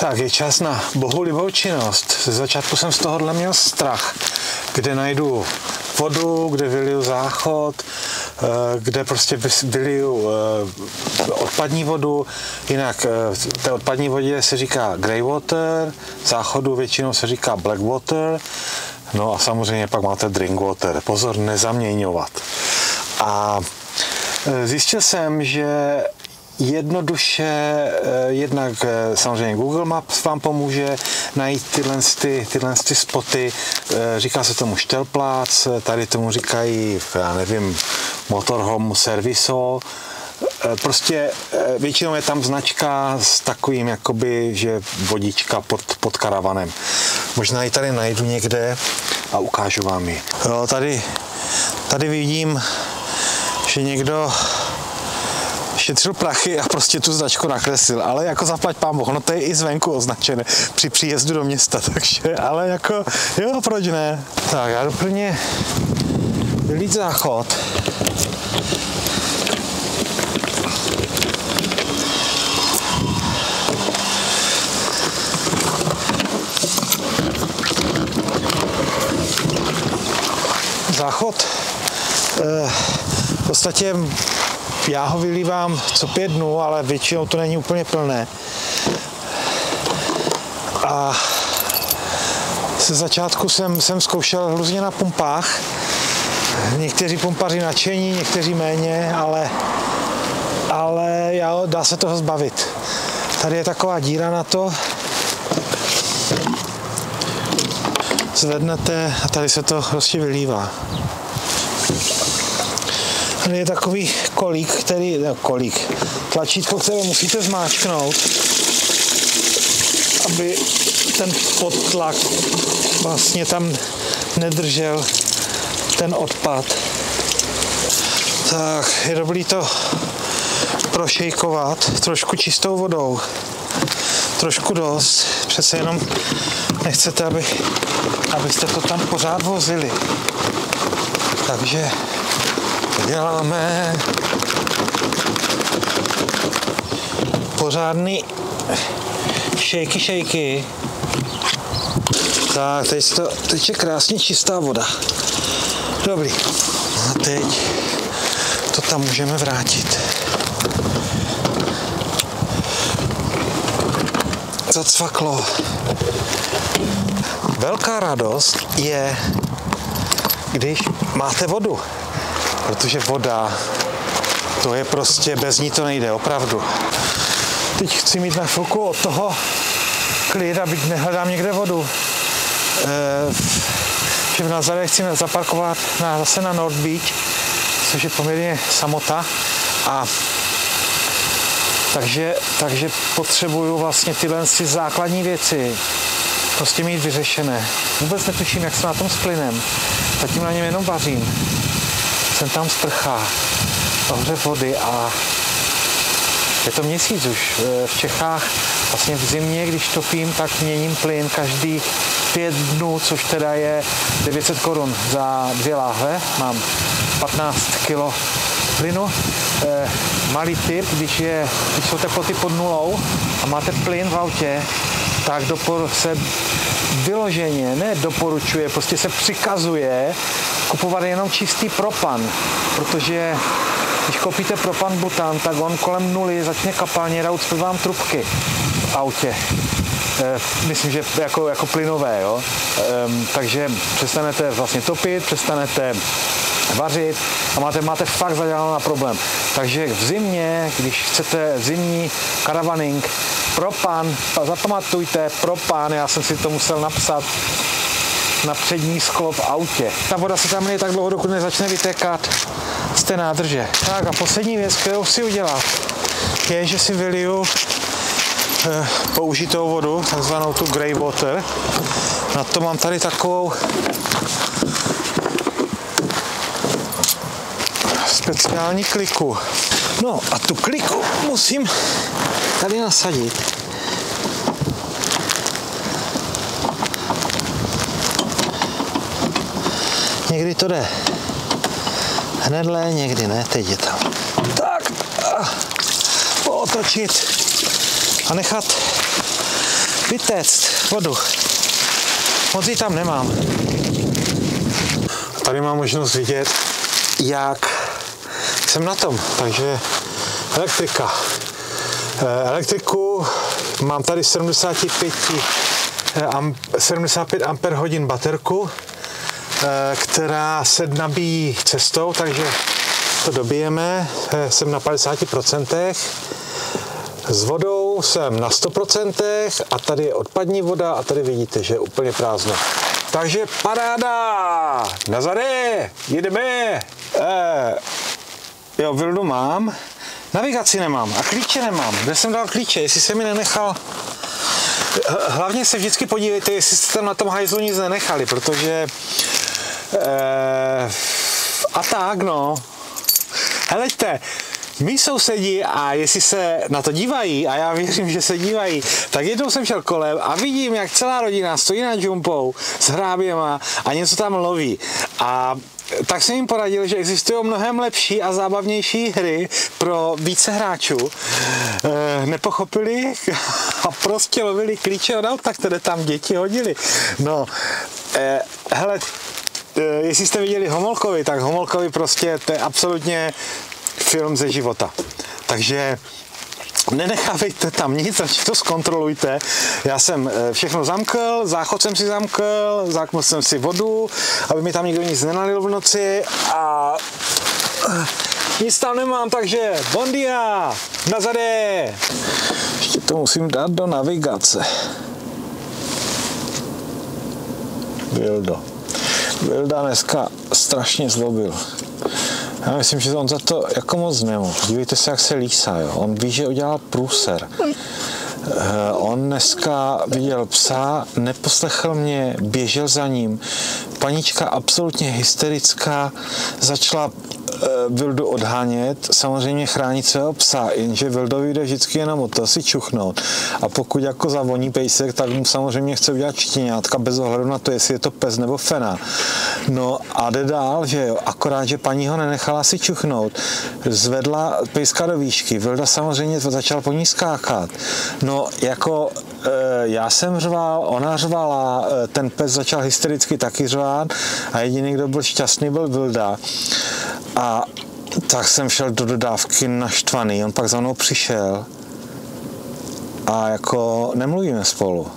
Tak je čas na bohulibou činnost. Ze začátku jsem z tohohle měl strach, kde najdu vodu, kde vyliju záchod, kde prostě vyliju odpadní vodu. Jinak té odpadní vodě se říká grey water, záchodu většinou se říká black water, no a samozřejmě pak máte drink water. Pozor, nezaměňovat. A zjistil jsem, že jednoduše, jednak samozřejmě Google Maps vám pomůže najít tyhle spoty, říká se tomu štelplác, tady tomu říkají, já nevím, motorhome serviso, prostě většinou je tam značka s takovým, jakoby, že vodička pod karavanem. Možná ji tady najdu někde a ukážu vám ji. Jo, tady vidím, že někdo šetřil prachy a prostě tu značku nakreslil, ale jako zaplať pán Boh, no to je i zvenku označené při příjezdu do města, takže, ale jako, jo, proč ne? Tak, já doplně vylít záchod. Záchod, v podstatě já ho vylívám co 5 dnů, ale většinou to není úplně plné. A ze začátku jsem zkoušel různě na pumpách. Někteří pumpaři nadšení, někteří méně, ale dá se toho zbavit. Tady je taková díra na to. Zvednete a tady se to prostě vylívá. Tady je takový tlačítko, které musíte zmáčknout, aby ten podtlak vlastně tam nedržel ten odpad. Tak je dobrý to prošejkovat trošku čistou vodou. Trošku dost, přece jenom nechcete, abyste to tam pořád vozili. Takže děláme pořádný šejky. Tak, teď je krásně čistá voda. Dobrý. A teď to tam můžeme vrátit. Zacvaklo. Velká radost je, když máte vodu. Protože voda, to je prostě, bez ní to nejde, opravdu. Teď chci mít na chvilku od toho klid, abych nehledám někde vodu. Že v Nazaré chci zaparkovat zase na North Beach, což je poměrně samota. A takže potřebuju vlastně tyhle základní věci prostě mít vyřešené. Vůbec netuším, jak jsem na tom s plynem. Zatím na něm jenom vařím. Jsem tam sprcha, ohřev vody a je to měsíc už. V Čechách vlastně v zimě, když topím, tak měním plyn každý 5 dnů, což teda je 900 korun za 2 láhve. Mám 15 kg plynu. Malý tip, když jsou teploty pod nulou a máte plyn v autě, tak se vyloženě nedoporučuje, prostě se přikazuje kupovat jenom čistý propan, protože když koupíte propan butan, tak on kolem nuly začne kapalnět a ucpe vám trubky v autě. Myslím, že jako plynové, jo. Takže přestanete vlastně topit, přestanete vařit a máte fakt zaděláno na problém. Takže v zimě, když chcete zimní karavaning, propan, zapamatujte, propan, já jsem si to musel napsat na přední sklo v autě. Ta voda se tam je tak dlouho, dokud nezačne vytékat z té nádrže. Tak a poslední věc, kterou si udělat, je, že si vyliju použitou vodu, takzvanou tu grey water. Na to mám tady takovou speciální kliku. No a tu kliku musím tady nasadit. Někdy to jde hnedle, někdy ne, teď je tam. Tak, otočit a nechat vytéct vodu. Moc ji tam nemám. Tady mám možnost vidět, jak jsem na tom. Takže elektrika. Elektriku mám tady 75 Ah baterku, která se nabíjí cestou, takže to dobijeme. Jsem na 50%. S vodou jsem na 100% a tady je odpadní voda a tady vidíte, že je úplně prázdno. Takže paráda! Nazare! Jedeme! Jo, Wildu mám. Navigaci nemám a klíče nemám. Kde jsem dal klíče? Jestli jsem mi nenechal... Hlavně se vždycky podívejte, jestli jste tam na tom hajzlu nic nenechali, protože... A tak, no. Heleďte, mí sousedí a jestli se na to dívají, a já věřím, že se dívají, tak jednou jsem šel kolem a vidím, jak celá rodina stojí na džumpou s hráběma a něco tam loví. A tak jsem jim poradil, že existují mnohem lepší a zábavnější hry pro více hráčů. Nepochopili a prostě lovili klíče od auta, které tam děti hodili. No, hele, jestli jste viděli Homolkovi, tak Homolkovi prostě to je absolutně film ze života. Takže nenechávejte tam nic, radši to zkontrolujte. Já jsem všechno zamkl, záchod jsem si zamkl jsem si vodu, aby mi tam nikdo nic nenalil v noci a nic tam nemám, takže bon dia, nazade. Ještě to musím dát do navigace. Vilda dneska strašně zlobil. Já myslím, že on za to jako moc nemohl. Dívejte se, jak se lísá, jo. On ví, že udělal průser. On dneska viděl psa, neposlechl mě, běžel za ním. Panička absolutně hysterická začala Vildu odhánět, samozřejmě chránit svého psa, jenže Vildovi jde vždycky jenom o to si čuchnout. A pokud jako zavoní pejsek, tak mu samozřejmě chce udělat čtyňátka bez ohledu na to, jestli je to pes nebo fena. No a jde dál, že jo, akorát, že paní ho nenechala si čuchnout. Zvedla pejska do výšky, Vilda samozřejmě začal po ní skákat. No jako já jsem řval, ona řvala, ten pes začal hystericky taky řvát a jediný, kdo byl šťastný, byl Vilda. A tak jsem šel do dodávky naštvaný, on pak za mnou přišel a jako nemluvíme spolu.